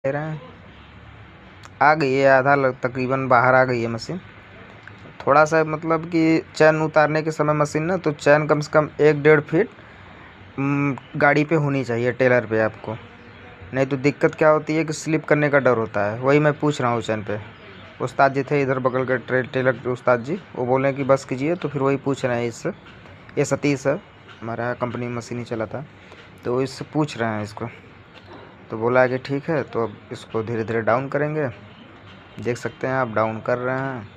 ले रहे हैं। आ गई है, आधा तकरीबन बाहर आ गई है मशीन। थोड़ा सा मतलब कि चैन उतारने के समय मशीन ना, तो चैन कम से कम 1-1.5 फीट गाड़ी पे होनी चाहिए, टेलर पे आपको। नहीं तो दिक्कत क्या होती है कि स्लिप करने का डर होता है। वही मैं पूछ रहा हूँ चैन पे। उस्ताद जी थे इधर बगल के टेलर के उस्ताद जी, वो बोले कि बस कीजिए, तो फिर वही पूछ रहे हैं इससे। ये सतीश है, हमारा कंपनी में मशीन ही चला था, तो इससे पूछ रहे हैं इसको। तो बोला है कि ठीक है, तो अब इसको धीरे धीरे डाउन करेंगे। देख सकते हैं आप, डाउन कर रहे हैं।